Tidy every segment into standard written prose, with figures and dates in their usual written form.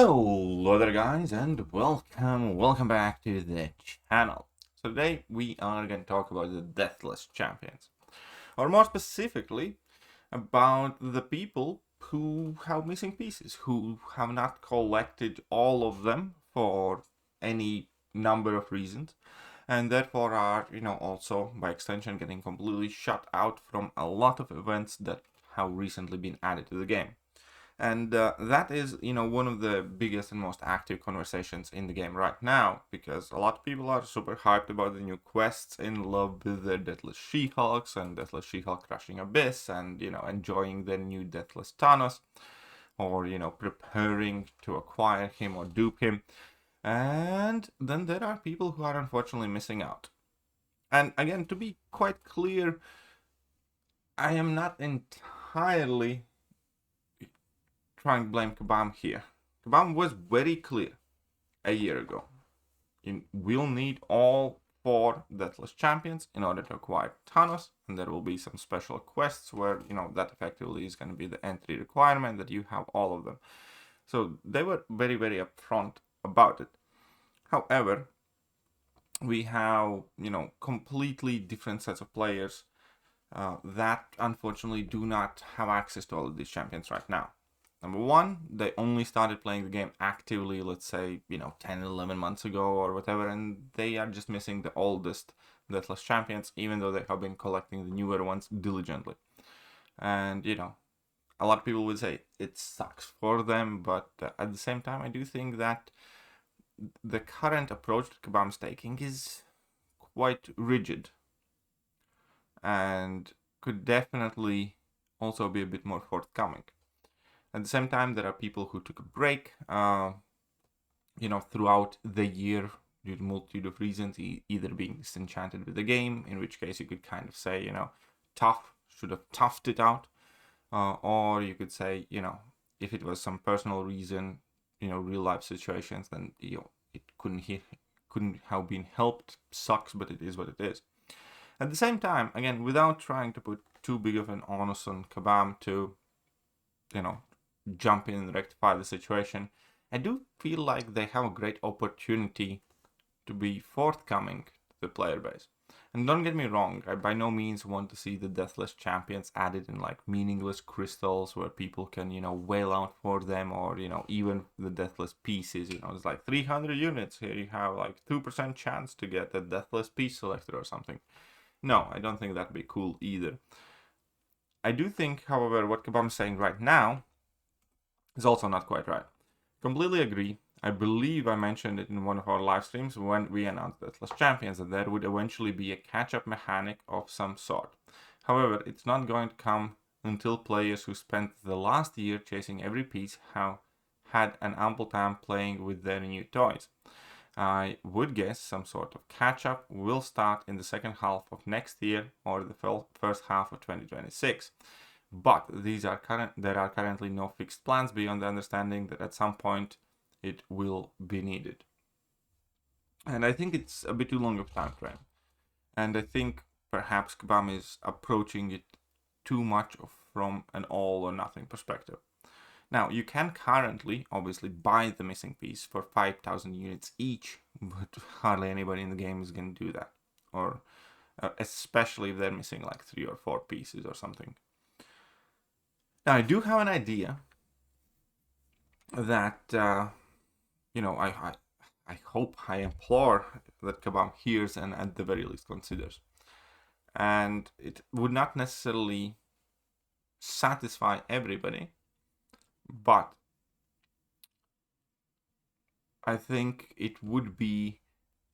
Hello there guys, and welcome back to the channel. So today we are going to talk about the Deathless Champions, or more specifically about the people who have missing pieces, who have not collected all of them for any number of reasons, and therefore are, also by extension getting completely shut out from a lot of events that have recently been added to the game. And that is, one of the biggest and most active conversations in the game right now, because a lot of people are super hyped about the new quests, in love with their Deathless She-Hulks and Deathless She-Hulk Crushing Abyss, and, enjoying their new Deathless Thanos, or, preparing to acquire him or dupe him. And then there are people who are unfortunately missing out. And again, to be quite clear, I am not entirely trying to blame Kabam here. Kabam was very clear a year ago. We'll need all 4 Deathless Champions in order to acquire Thanos, and there will be some special quests where, that effectively is going to be the entry requirement, that you have all of them. So they were very, very upfront about it. However, we have, completely different sets of players that unfortunately do not have access to all of these champions right now. Number one, they only started playing the game actively, let's say, 10, 11 months ago or whatever, and they are just missing the oldest Deathless Champions, even though they have been collecting the newer ones diligently. And, a lot of people would say it sucks for them, but at the same time, I do think that the current approach that Kabam's taking is quite rigid and could definitely also be a bit more forthcoming. At the same time, there are people who took a break, throughout the year due to a multitude of reasons, either being disenchanted with the game, in which case you could kind of say, should have toughed it out, or you could say, if it was some personal reason, real life situations, then, it couldn't have been helped, sucks, but it is what it is. At the same time, again, without trying to put too big of an onus on Kabam to, jump in and rectify the situation, I do feel like they have a great opportunity to be forthcoming to the player base. And don't get me wrong, I by no means want to see the Deathless Champions added in like meaningless crystals where people can, wail out for them, or, even the Deathless pieces, it's like 300 units, here you have like 2% chance to get a Deathless piece selector or something. No, I don't think that'd be cool either. I do think, however, what Kabam's saying right now is also not quite right. Completely agree. I believe I mentioned it in one of our live streams when we announced Deathless Champions, that there would eventually be a catch-up mechanic of some sort. However, it's not going to come until players who spent the last year chasing every piece have had an ample time playing with their new toys. I would guess some sort of catch-up will start in the second half of next year or the first half of 2026. But there are currently no fixed plans beyond the understanding that at some point it will be needed. And I think it's a bit too long of a time frame. And I think perhaps Kabam is approaching it too much from an all or nothing perspective. Now, you can currently obviously buy the missing piece for 5,000 units each, but hardly anybody in the game is going to do that. Or especially if they're missing like 3 or 4 pieces or something. Now, I do have an idea that, I hope, I implore that Kabam hears and at the very least considers. And it would not necessarily satisfy everybody, but I think it would be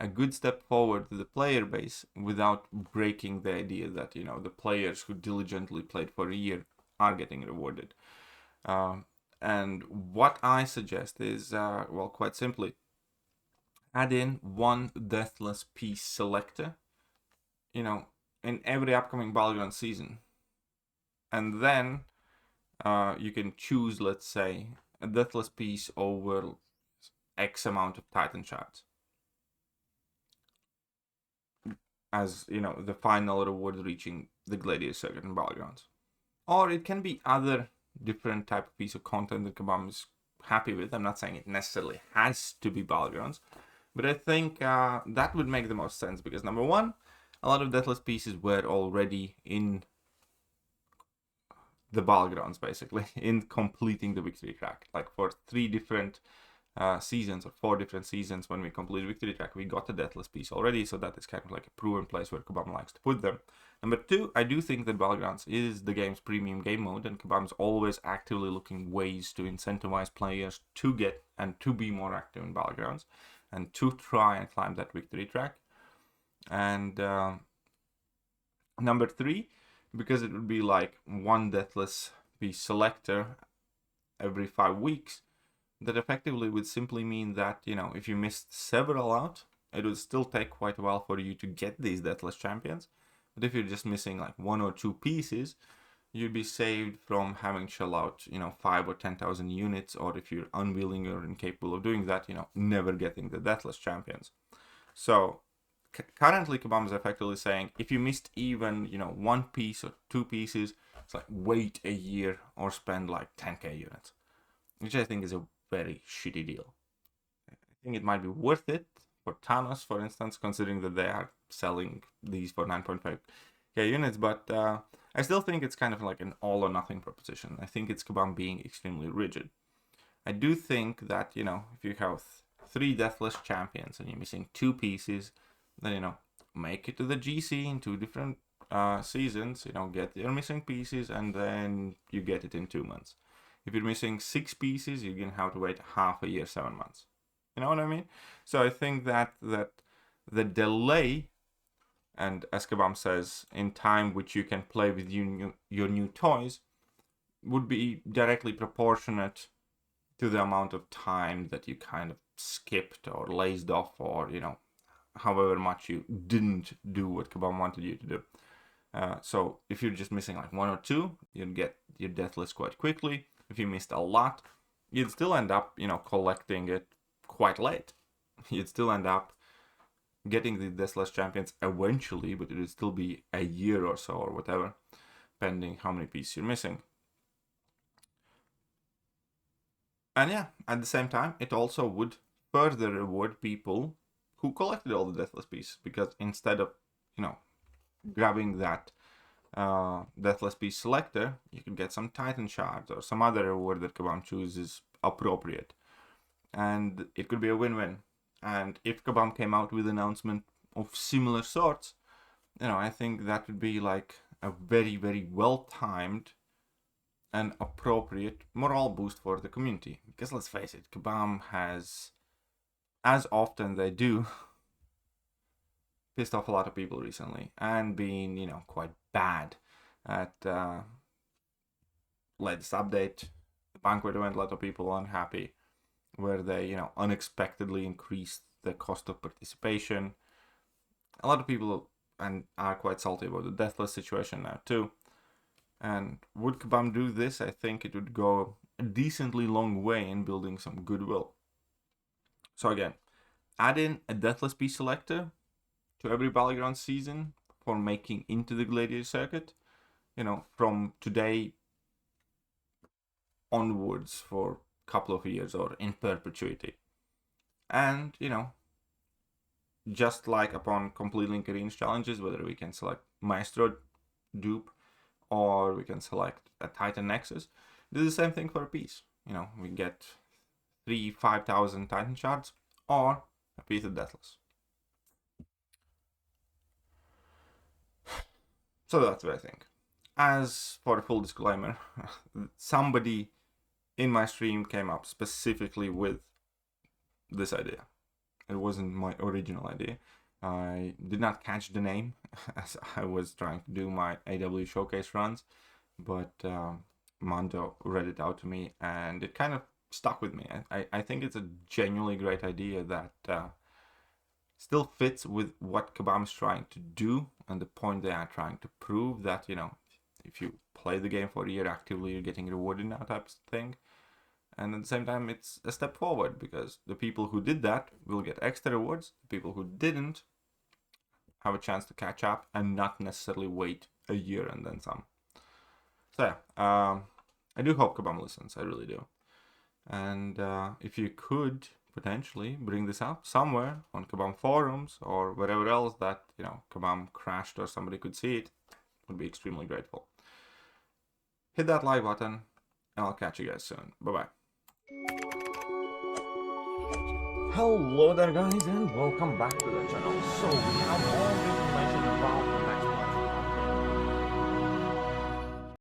a good step forward to the player base without breaking the idea that, the players who diligently played for a year are getting rewarded. And what I suggest is, quite simply, add in one Deathless piece selector, in every upcoming Battleground season. And then you can choose, let's say, a Deathless piece over X amount of Titan shards as, the final reward reaching the Gladiator Circuit and Battlegrounds. Or it can be other different type of piece of content that Kabam is happy with. I'm not saying it necessarily has to be Battlegrounds, but I think that would make the most sense because number one, a lot of Deathless pieces were already in the Battlegrounds, basically, in completing the victory track. Like for 3 different seasons or 4 different seasons when we completed victory track, we got the Deathless piece already, so that is kind of like a proven place where Kabam likes to put them. Number 2, I do think that Battlegrounds is the game's premium game mode, and Kabam's always actively looking ways to incentivize players to get and to be more active in Battlegrounds and to try and climb that victory track. And number 3, because it would be like 1 Deathless piece selector every 5 weeks, that effectively would simply mean that, you know, if you missed several out, it would still take quite a while for you to get these Deathless champions. But if you're just missing like 1 or 2 pieces, you'd be saved from having to shell out, you know, 5 or 10,000 units, or if you're unwilling or incapable of doing that, you know, never getting the Deathless champions. So currently Kabam is effectively saying if you missed even, you know, 1 piece or 2 pieces, it's like wait a year or spend like 10k units, which I think is a very shitty deal. I think it might be worth it for Thanos, for instance, considering that they are selling these for 9.5k units, but I still think it's kind of like an all or nothing proposition. I think it's Kabam being extremely rigid. I do think that, you know, if you have 3 Deathless champions and you're missing 2 pieces, then, you know, make it to the GC in 2 different seasons, you know, get your missing pieces, and then you get it in 2 months. If you're missing 6 pieces, you're going to have to wait half a year, 7 months. You know what I mean? So I think that the delay, and as Kabam says, in time which you can play with your new toys, would be directly proportionate to the amount of time that you kind of skipped or lazed off, or, you know, however much you didn't do what Kabam wanted you to do. So if you're just missing like 1 or 2, you'd get your Deathless quite quickly. If you missed a lot, you'd still end up, you know, collecting it quite late. You'd still end up getting the Deathless champions eventually, but it would still be a year or so or whatever, depending how many pieces you're missing. And yeah, at the same time, it also would further reward people who collected all the Deathless pieces, because instead of, you know, grabbing that Deathless piece selector, you could get some Titan shards or some other reward that Kabam chooses appropriate. And it could be a win-win. And if Kabam came out with an announcement of similar sorts, you know, I think that would be like a very, very well-timed and appropriate morale boost for the community. Because let's face it, Kabam has, as often they do, pissed off a lot of people recently and been, you know, quite bad at latest update. The banquet event, a lot of people unhappy, where they, you know, unexpectedly increased the cost of participation. A lot of people and are quite salty about the Deathless situation now too. And would Kabam do this? I think it would go a decently long way in building some goodwill. So again, add in a Deathless piece selector to every Battleground season for making into the Gladiator circuit, you know, from today onwards for a couple of years or in perpetuity. And, you know, just like upon completing Arena's challenges, whether we can select Maestro dupe or we can select a Titan Nexus, do the same thing for a piece. You know, we get 5,000 Titan shards or a piece of Deathless. So that's what I think. As for a full disclaimer, somebody in my stream came up specifically with this idea. It wasn't my original idea. I did not catch the name as I was trying to do my AW showcase runs, but Mando read it out to me and it kind of stuck with me. I think it's a genuinely great idea that still fits with what Kabam is trying to do and the point they are trying to prove, that, you know, if you play the game for a year actively, you're getting rewarded now type of thing. And at the same time, it's a step forward, because the people who did that will get extra rewards. The people who didn't have a chance to catch up and not necessarily wait a year and then some. So yeah, I do hope Kabam listens. I really do. And if you could potentially bring this up somewhere on Kabam forums or wherever else that, you know, Kabam crashed or somebody could see it, would be extremely grateful. Hit that like button, and I'll catch you guys soon. Bye-bye. Hello there guys, and welcome back to the channel. So we have all the information about the